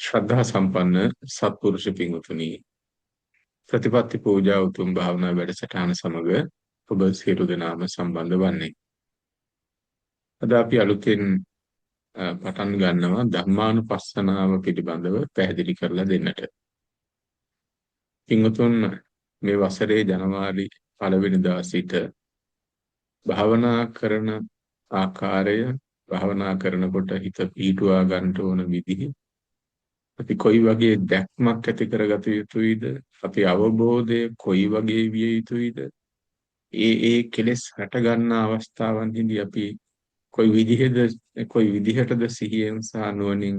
ශ්‍රද්ධා සම්පන්න සත්පුරුෂ පින්වතුනි, ප්‍රතිපත්ති පූජා උතුම් භාවනා වැඩසටහන සමග ඔබ සියලු දෙනාම සම්බන්ධ වන්නේ. අද අපි අලුතෙන් පටන් ගන්නවා ධම්මානුපස්සනාව පිළිබඳව පැහැදිලි කරලා දෙන්නට. පින්වතුන්, මේ වසරේ ජනවාරි 1 වෙනිදා සිට භාවනා කරන ආකාරය, භාවනා කරනකොට හිත පිහිටුවා ගන්න ඕන විදිහ, අපි කොයි වගේ දැක්මක් ඇති කරගත යුතුයිද, අපි අවබෝධය කොයි වගේ විය යුතුයිද, ඒ කෙලෙස් හට ගන්න අවස්ථාවන්හිදී අපි කොයි විදිහටද සිහියෙන් සහ නුවණින්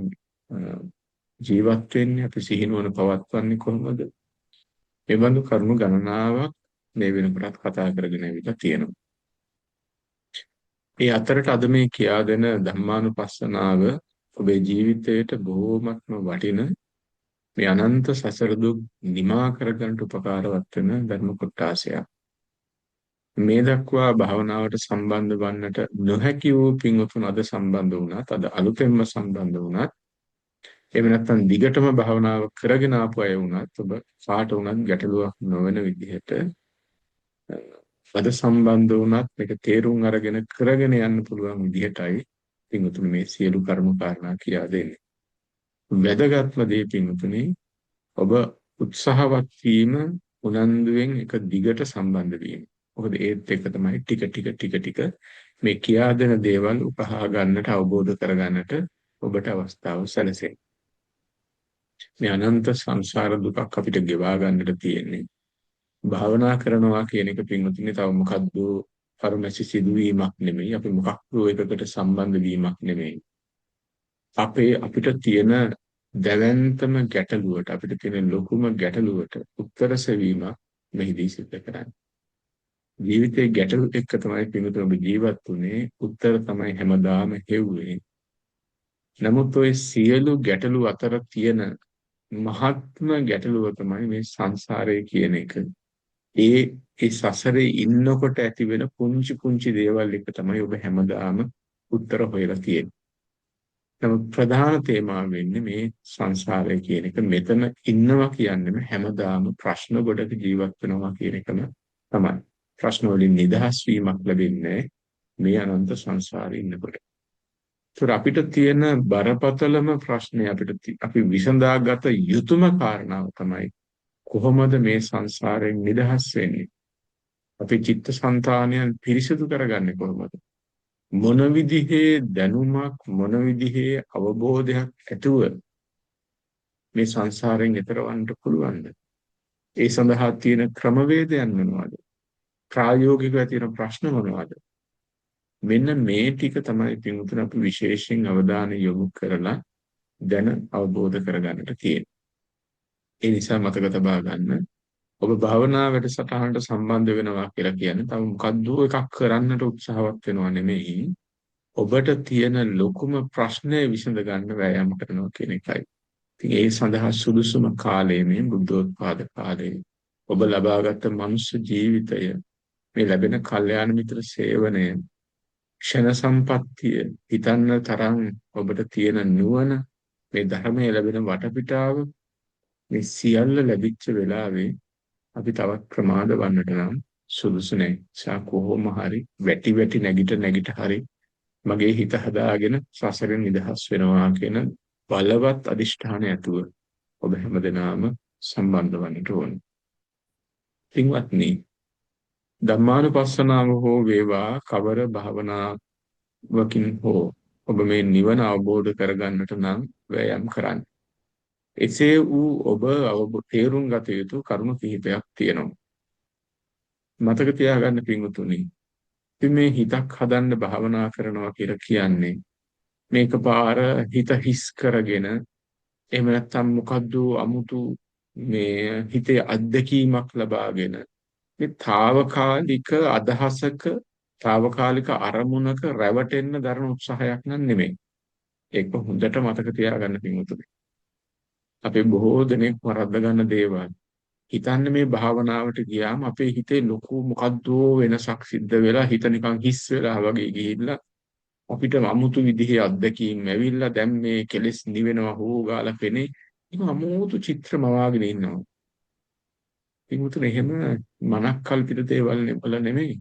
ජීවත් වෙන්නේ, අපි සිහිනුවණ පවත්වන්නේ කොහොමද? මේ බඳු කරුණු ගණනාවක් මේ වෙනකොටත් කතා කරගෙන ඇවිල්ලා තියෙනවා. ඒ අතරට අද මේ කියා දෙන ධම්මානුපස්සනාව ඔබේ ජීවිතයට බොහෝමත්ම වටින, මේ අනන්ත සසර දුක් නිමා කරගන්නට උපකාරවත් වෙන ධර්ම කොටාසයක්. මේ දක්වා භාවනාවට සම්බන්ධ වන්නට නොහැකි වූ පින්වතුන් අද සම්බන්ධ වුණත්, අද අලුතෙන්ම සම්බන්ධ වුණත්, එහෙම නැත්නම් දිගටම භාවනාව කරගෙන ආපු අය වුණත්, ඔබ කාට වුණත් ගැටලුවක් නොවන විදිහට අද සම්බන්ධ වුණත් මේක තේරුම් අරගෙන කරගෙන යන්න පුළුවන් විදිහටයි පින්වතුනි මේ සියලු කර්ම කාරණා කියා දෙන්නේ. වැදගත්ම දේ පින්වතුනි, ඔබ උත්සාහවත් වීම, උනන්දුවෙන් එක දිගට සම්බන්ධ වීම. මොකද ඒත් එක තමයි ටික මේ කියා දෙන දේවල් උකහා ගන්නට, අවබෝධ කරගන්නට ඔබට අවස්ථාව සැලසෙන්නේ. මේ අනන්ත සංසාර දුකක් අපිට ගෙවා ගන්නට තියෙන්නේ භාවනා කරනවා කියන එක පින්වතුනි තව මොකද්ද පරමැසි සිදුවීමක් නෙමෙයි, අපි මොකක්ද එකකට සම්බන්ධ වීමක් නෙමෙයි. අපිට තියෙන දැවැන්තම ගැටලුවට, අපිට තියෙන ලොකුම ගැටලුවට උත්තර සෙවීමක් මෙහිදී සිද්ධ කරන්නේ. ජීවිතේ ගැටලු එක්ක තමයි පින්වතුනි ඔබ ජීවත් වුනේ, උත්තර තමයි හැමදාම හෙව්වේ. නමුත් ওই සියලු ගැටලු අතර තියෙන මහත්ම ගැටලුව තමයි මේ සංසාරය කියන එක. ඒ සසරේ ඉන්නකොට ඇති වෙන පුංචි දේවල් එක තමයි ඔබ හැමදාම උත්තර හොයලා තියෙන්නේ. නමුත් ප්‍රධාන තේමාව වෙන්නේ මේ සංසාරය කියන එක. මෙතන ඉන්නවා කියන්නේම හැමදාම ප්‍රශ්න ගොඩක ජීවත් වෙනවා කියන එකම තමයි. ප්‍රශ්න වලින් නිදහස් වීමක් ලැබෙන්නේ මේ අනන්ත සංසාරේ ඉන්නකොට. ඒතර අපිට තියෙන බරපතලම ප්‍රශ්නේ, අපි විසඳාගත යුතුම කාරණාව තමයි කොහොමද මේ සංසාරයෙන් නිදහස් වෙන්නේ? අපේ චිත්තසංතානයන් පිරිසිදු කරගන්නේ කොහොමද? මොන විදිහේ දැනුමක්, මොන විදිහේ අවබෝධයක් ඇතුව මේ සංසාරයෙන් එතරවන්න පුළුවන්ද? ඒ සඳහා තියෙන ක්‍රමවේදයන් මොනවාද? ප්‍රායෝගිකව තියෙන ප්‍රශ්න මොනවාද? මෙන්න මේ ටික තමයි පින්වතුනි අපි විශේෂයෙන් අවධානය යොමු කරලා දැන අවබෝධ කරගන්නට තියෙන්නේ. ඒ නිසා මතක තබා ගන්න, ඔබ භාවනා වැඩසටහනට සම්බන්ධ වෙනවා කියලා කියන්නේ තව මොකද්ද එකක් කරන්නට උත්සාහවත් වෙනවා නෙමෙයි. ඔබට තියෙන ලොකුම ප්‍රශ්නය විසඳ ගන්න වෑයම් කරනවා කියන එකයි. ඉතින් ඒ සඳහා සුදුසුම කාලය මේ බුද්ධෝත්පාද කාලය. ඔබ ලබාගත් මනුෂ්‍ය ජීවිතය, මේ ලැබෙන කල්යාණ මිත්‍ර සේවනය, ක්ෂණ සම්පත්තිය, හිතන්න තරම් ඔබට තියෙන නුවණ, මේ ධර්මයේ ලැබෙන වටපිටාව, මේ සියල්ල ලැබිච්ච වෙලාවේ අපි තවත් ප්‍රමාද වන්නට නම් සුදුසු නැහැ. සා කොහොම හරි වැටි නැගිට හරි මගේ හිත හදාගෙන සසරෙන් නිදහස් වෙනවා කියන බලවත් අදිෂ්ඨානය ඇතුව ඔබ හැමදෙනාම සම්බන්ධ වන්නට ඕනේ. පින්වත්නි, ධම්මානුපස්සනාව හෝ වේවා, කවර භාවනාවකින් හෝ ඔබ මේ නිවන අවබෝධ කරගන්නට නම් වෑයම් කරන්න. එසේ වූ ඔබ තේරුම් ගත යුතු කරුණු කිහිපයක් තියෙනවා. මතක තියාගන්න පින්වතුනි, ඉතින් මේ හිතක් හදන්න භාවනා කරනවා කියලා කියන්නේ මේක පාර හිත හිස් කරගෙන, එහෙම නැත්නම් මොකද්ද අමුතු මේ හිතේ අත්දැකීමක් ලබාගෙන, මේ తాවකාලික අදහසක, తాවකාලික අරමුණක රැවටෙන්න දරන උත්සාහයක් නෙමෙයි. ඒක හොඳට මතක තියාගන්න පින්වතුනි. අපේ බොහෝ දෙනෙක් වරද්ද ගන්න දේවල්. හිතන්නේ මේ භාවනාවට ගියාම අපේ හිතේ ලොකු මොකද්ද වෙනසක් සිද්ධ වෙලා හිත නිකන් හිස් වෙලා වගේ ගිහිල්ලා අපිට අමුතු විදිහේ අත්දැකීම් ඇවිල්ලා දැන් මේ කෙලෙස් නිවෙනවා හෝ ගාලා පෙනේ. ඒක අමුතු චිත්‍රම වාගෙන ඉන්නවා. පිටුතුනේ එහෙම මනක් කල්පිත දේවල් වල නෙමෙයි.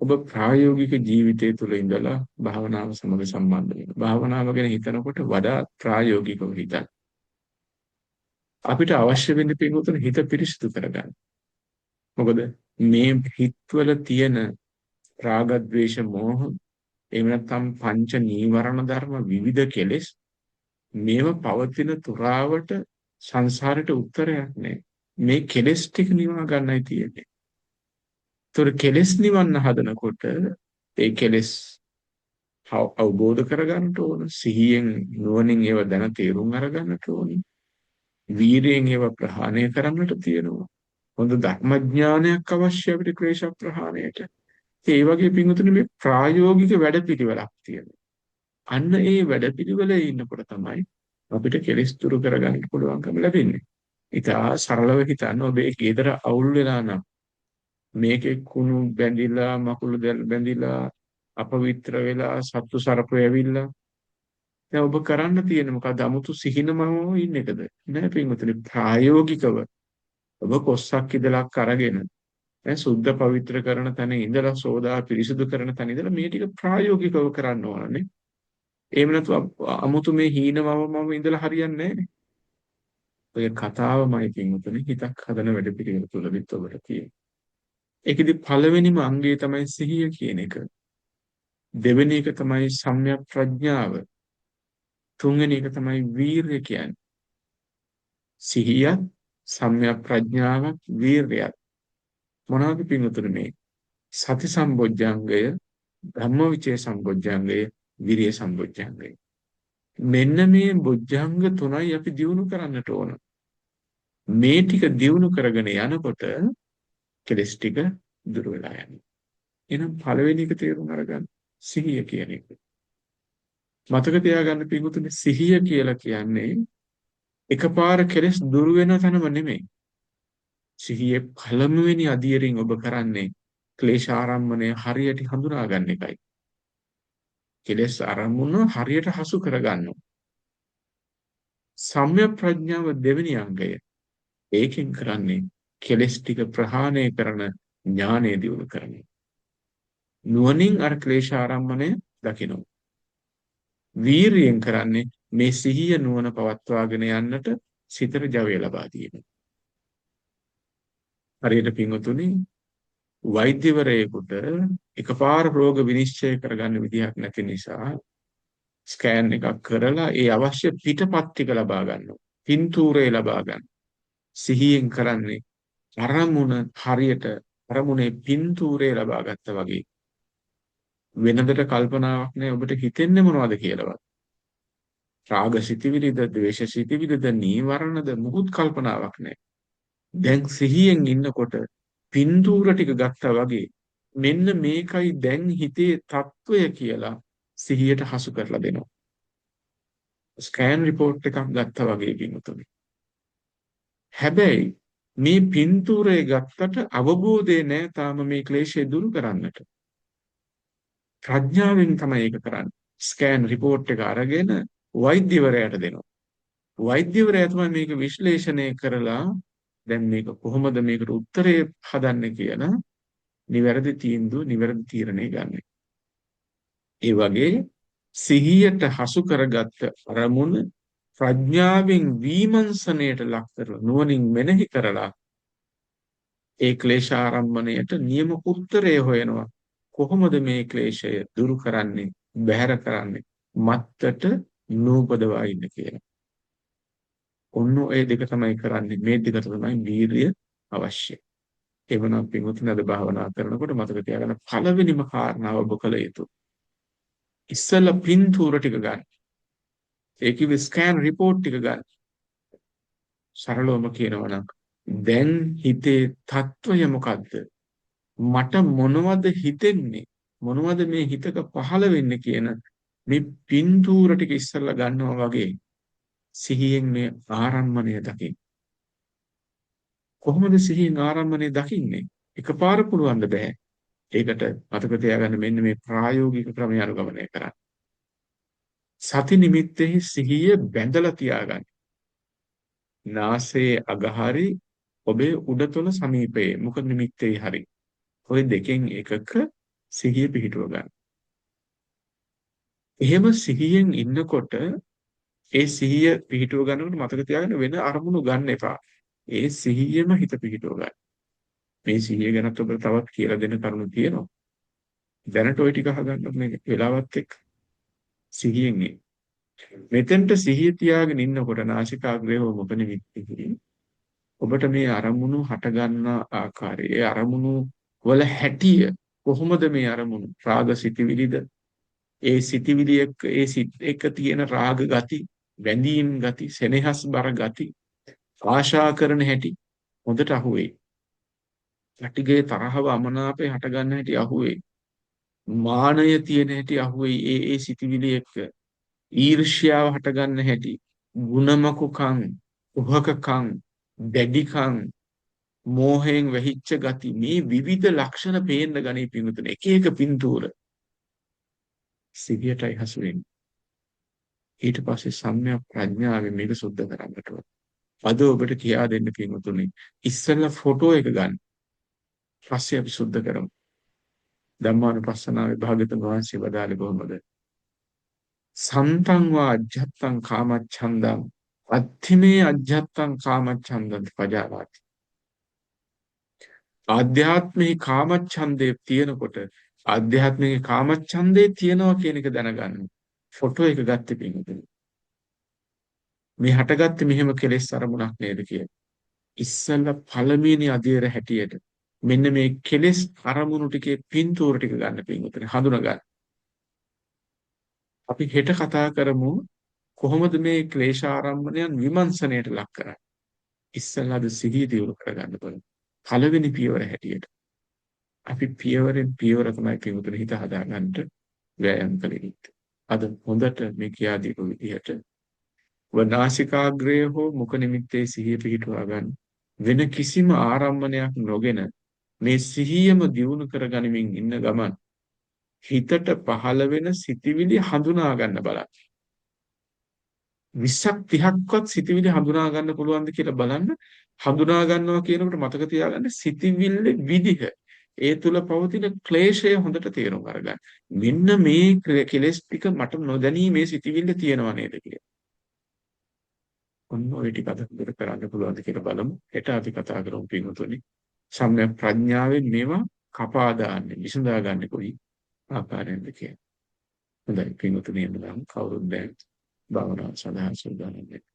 ඔබ ප්‍රායෝගික ජීවිතය තුළ ඉඳලා භාවනාව සමග සම්බන්ධ වෙනවා. භාවනාව ගැන හිතනකොට වඩා ප්‍රායෝගිකව හිතන්න. අපිට අවශ්‍ය වෙන්නේ පිටුතුනේ හිත පිරිසිදු කරගන්න. මොකද මේ හිතවල තියෙන රාග, ద్వේෂ, මෝහ එහෙම නැත්නම් පංච නීවරණ ධර්ම විවිධ කෙලෙස් මේව පවතින තුරාවට සංසාරයට උත්තරයක් නෑ. මේ කෙලෙස් ටික නිවා ගන්නයි තියෙන්නේ. ඒතර කෙලෙස් නිවන්න හදනකොට ඒ කෙලෙස් අවබෝධ කරගන්නට ඕන. සිහියෙන් නුවණින් ඒව දැන තේරුම් අරගන්නට ඕන. වීරයෙන් ඒව ප්‍රහාණය කරන්නට තියෙනවා. හොඳ ධර්මඥානයක් අවශ්‍ය අපිට ක්ලේශ ප්‍රහාණයට. ඒ වගේ පින්වතුනි මේ ප්‍රායෝගික වැඩපිළිවෙලක් තියෙනවා. අන්න ඒ වැඩපිළිවෙලේ ඉන්නකොට තමයි අපිට කෙලෙස් දුරු කරගන්න පුළුවන්කම ලැබෙන්නේ. ඉතා සරලව හිතන්න ඔබේ ගෙදර අවුල් වෙලා නම් මේකේ කුණු බැඳිලා මකුළු බැඳිලා අපවිත්‍ර වෙලා සත්තු සර්පය ඇවිල්ලා දැන් ඔබ කරන්න තියෙන්නේ මොකද? 아무තු සිහිනමව ඉන්න එකද? නෑ පින්වතුනි ප්‍රායෝගිකව ඔබ කොස්සක් ඉදලක් අරගෙන දැන් සුද්ධ පවිත්‍ර කරන තැන ඉඳලා සෝදා පිරිසුදු කරන තැන ඉඳලා මේ ටික ප්‍රායෝගිකව කරන්න ඕනනේ. එහෙම නැතු 아무තු මේ හීනමම ඉඳලා හරියන්නේ නෑනේ. ඔය කතාවමයි පින්වතුනි හිතක් හදන වැඩ පිළිවෙල තුලදිත් ඔබට තියෙන්නේ. ඒකෙදි පළවෙනිම අංගය තමයි සිහිය කියන එක. දෙවෙනි එක තමයි සම්‍යක් ප්‍රඥාව. තුන්වෙනි එක තමයි වීරිය කියන්නේ. සිහිය, සම්‍යක් ප්‍රඥාවක්, වීරියක්. මොනවද පින්වතුනි මේ? සති සම්බොජ්ජංගය, ධම්මවිචේ සම්බොජ්ජංගය, විරිය සම්බොජ්ජංගය. මෙන්න මේ බොජ්ජංග තුනයි අපි දියුණු කරන්නට ඕන. මේ ටික දියුණු කරගෙන යනකොට කෙලස් ටික දුර වෙලා යනවා. එහෙනම් පළවෙනි එක තේරුම් අරගන්න සිහිය කියන එක. මතක තියාගන්න පිටුතුනේ සිහිය කියලා කියන්නේ එකපාර කෙලස් දුර වෙන තැනම නෙමෙයි. සිහියේ පළමුවෙනි අදියරින් ඔබ කරන්නේ ක්ලේශ ආරම්මණය හරියට හඳුනා ගන්න එකයි. කෙලස් ආරම්මන හරියට හසු කරගන්නවා. සම්‍යක් ප්‍රඥාව දෙවෙනි අංගය. ඒකෙන් කරන්නේ කෙලස් ටික ප්‍රහාණය කරන ඥානය දියුණු කරන්නේ. නුවණින් අර ක්ලේශ ආරම්මණය දකිනවා. වීරියෙන් කරන්නේ මේ සිහිය නුවණ පවත්වාගෙන යන්නට සිතට ජවය ලබා දීම. හරියට පින්වතුනි වෛද්‍යවරයෙකුට එකපාර රෝග විනිශ්චය කරගන්න විදිහක් නැති නිසා ස්කෑන් එකක් කරලා ඒ අවශ්‍ය පිටපත් ටික ලබා ගන්නවා. පින්තූරය ලබා ගන්න. සිහියෙන් කරන්නේ අරමුණ හරියට අරමුණේ පින්තූරය ලබා ගත්තා වගේ. වෙනදට කල්පනාවක් නෑ ඔබට හිතෙන්නේ මොනවද කියලාවත්. රාග සිතිවිලිද, ද්වේෂ සිතිවිලිද, නීවරණද මුකුත් කල්පනාවක් නෑ. දැන් සිහියෙන් ඉන්නකොට පින්තූර ටික ගත්තා වගේ මෙන්න මේකයි දැන් හිතේ తত্ত্বය කියලා සිහියට හසු කරලා දෙනවා. ස්කෑන් රිපෝට් එකක් ගත්තා වගේ පින්තුනේ. හැබැයි මේ පින්තූරය ගත්තට අවබෝධය නෑ තාම මේ ක්ලේශය දුරු කරන්නට. ප්‍රඥාවෙන් තමයි ඒක කරන්නේ. ස්කෑන් රිපෝට් එක අරගෙන වෛද්‍යවරයාට දෙනවා. වෛද්‍යවරයා තමයි මේක විශ්ලේෂණය කරලා දැන් මේක කොහොමද මේකට උත්තරේ හදන්නේ කියලා නිවැරදි තීන්දුව නිවැරදි තීරණය ගන්න. ඒ වගේ සිහියට හසු කරගත්ත අරමුණ ප්‍රඥාවෙන් විමර්ශනයට ලක් කරලා නුවණින් මෙනෙහි කරලා ඒ ක්ලේශ ආරම්මණයට නියම උත්තරය හොයනවා. කොහොමද මේ ක්ලේශය දුරු කරන්නේ, බැහැර කරන්නේ, මත්තට නූපදවා ඉන්න කියලා. ඔන්න ඔය දෙක තමයි කරන්නේ. මේ දෙකට තමයි වීරිය අවශ්‍ය. එවනම් පින්වතුනි අද භාවනා කරනකොට මතක තියාගන්න පළවෙනිම කාරණාව ඔබ කළ යුතු. ඉස්සෙල්ලා පින්තූර ටික ගන්න. ඒකේ ස්කෑන් රිපෝට් ටික ගන්න. සරලවම කියනවා නම් දැන් හිතේ తত্ত্বය මොකද්ද? මට මොනවද හිතෙන්නේ? මොනවද මේ හිතක පහළ වෙන්නේ කියන මේ පින්තූර ටික ඉස්සෙල්ලා ගන්නවා වගේ සිහියෙන් මේ ආරම්මණය දකින්න. කොහොමද සිහියෙන් ආරම්මණය දකින්නේ? එකපාර පුළුවන් බෑ. ඒකට මතක තියාගන්න මෙන්න මේ ප්‍රායෝගික ක්‍රමය අනුගමනය කරන්න. සති නිමිත්තෙහි සිහිය බැඳලා තියාගන්න. නාසයේ අග හරි ඔබේ උඩතොල සමීපයේ මුඛ නිමිත්තේ හරි. ওই දෙකෙන් එකක සිහිය පිහිටුව ගන්න. එහෙම සිහියෙන් ඉන්නකොට ඒ සිහිය පිහිටුව ගන්නකොට මතක තියාගන්න වෙන අරමුණු ගන්න එපා. ඒ සිහියෙම හිත පිහිටුව ගන්න. මේ සිහිය ගැනත් ඔබට තවත් කියලා දෙන්න කරුණු තියෙනවා. දැනට ওই ටික අහගන්න මේ වෙලාවත් එක්ක සිහියෙන් ඉන්න. මෙතෙන්ට සිහිය තියාගෙන ඉන්නකොට නාසිකාග්‍රය හෝ මුඛ නිමිත්තෙහි ඔබට මේ අරමුණු හට ගන්නා ආකාරය, ඒ අරමුණු වල හැටිය කොහොමද මේ අරමුණු? රාග සිතිවිලිද? ඒ සිතිවිලි එක්ක ඒ සිත් එක්ක තියෙන රාග ගති, බැඳීම් ගති, සෙනෙහස් බර ගති, ආශා කරන හැටි හොඳට අහුවේ. යටිගේ තරහව අමනාපේ හට ගන්න හැටි අහුවේ. මානය තියෙන හැටි අහුවේ ඒ සිතිවිලි එක්ක. ඊර්ෂ්‍යාව හට ගන්න හැටි, ಗುಣමකුකම්, උහකකම්, දැඩිකම්, මෝහයෙන් වැහිච්ච ගති, මේ විවිධ ලක්ෂණ පේන්න ගනී පිංගුතුනේ. එක එක පින්තූර සිහියටයි හසු වෙන්නේ. ඊට පස්සේ සම්‍යක් ප්‍රඥාවෙන් මේක සුද්ධ කරන්නට ඕන. අද ඔබට කියා දෙන්න පින්වතුනි, ඉස්සෙල්ලා ෆොටෝ එක ගන්න. පස්සේ අපි සුද්ධ කරමු. ධම්මානුපස්සනාවේ භාග්‍යවතුන් වහන්සේ වදාළේ කොහොමද? සන්තං වා අජ්ජත්තං කාමච්ඡන්දං අත්ථිමේ අජ්ජත්තං කාමච්ඡන්දං පජානාති. ආධ්‍යාත්මික කාමච්ඡන්දේ තියෙනකොට ආධ්‍යාත්මික කාමච්ඡන්දේ තියෙනවා කියන එක දැනගන්න. ෆොටෝ එක ගත්තේ පින්වතුනි. මේ හටගත්තේ මෙහෙම කෙලෙස් අරමුණක් නේද කියලා. ඉස්සෙල්ලා පළවෙනි අධීර හැටියට මෙන්න මේ කෙලෙස් අරමුණු ටිකේ පින්තූර ටික ගන්න පින්වතුනි, හඳුනා ගන්න. අපි හෙට කතා කරමු කොහොමද මේ ක්ලේශ ආරම්භණයන් විමර්ශනයට ලක් කරන්නේ. ඉස්සෙල්ලාද සිහිය දියුණු කරගන්න ඕනේ. පළවෙනි පියවර හැටියට අපි පියවරෙන් පියවර තමයි පින්වතුනි හිත හදාගන්නට වෑයම් කළ යුත්තේ. අද හොඳට මේ කියා දීපු විදිහට වනාසිකාග්‍රය හෝ මුඛ නිමිත්තේ සිහිය පිහිටුවා ගන්න. වෙන කිසිම ආරම්භණයක් නොගෙන මේ සිහියම දියුණු කරගනිමින් ඉන්න ගමන් හිතට පහළ වෙන සිතිවිලි හඳුනා ගන්න බලන්න. 20ක් 30ක්වත් සිතිවිලි හඳුනා ගන්න පුළුවන්ද කියලා බලන්න. හඳුනා ගන්නවා කියනකොට මතක තියාගන්න සිතිවිල්ලේ විදිහ, ඒ තුල පවතින ක්ලේශය හොඳට තේරුම් අරගන්න. මෙන්න මේ කෙලෙස් ටික මට නොදැනී මේ සිතිවිල්ල තියෙනවා නේද කියලා. ඔන්න ඔය ටික අද හොඳට කරන්න පුළුවන්ද කියලා බලමු. හෙට අපි කතා කරමු පින්වතුනි. සම්‍යක් ප්‍රඥාවෙන් මේවා කපා දාන්නේ, විසඳා ගන්න කොයි ආකාරයෙන්ද කියලා. හොඳයි පින්වතුනි, එන්න කවුරුත් දැන් භාවනාව සඳහා සූදානම් වෙන්න.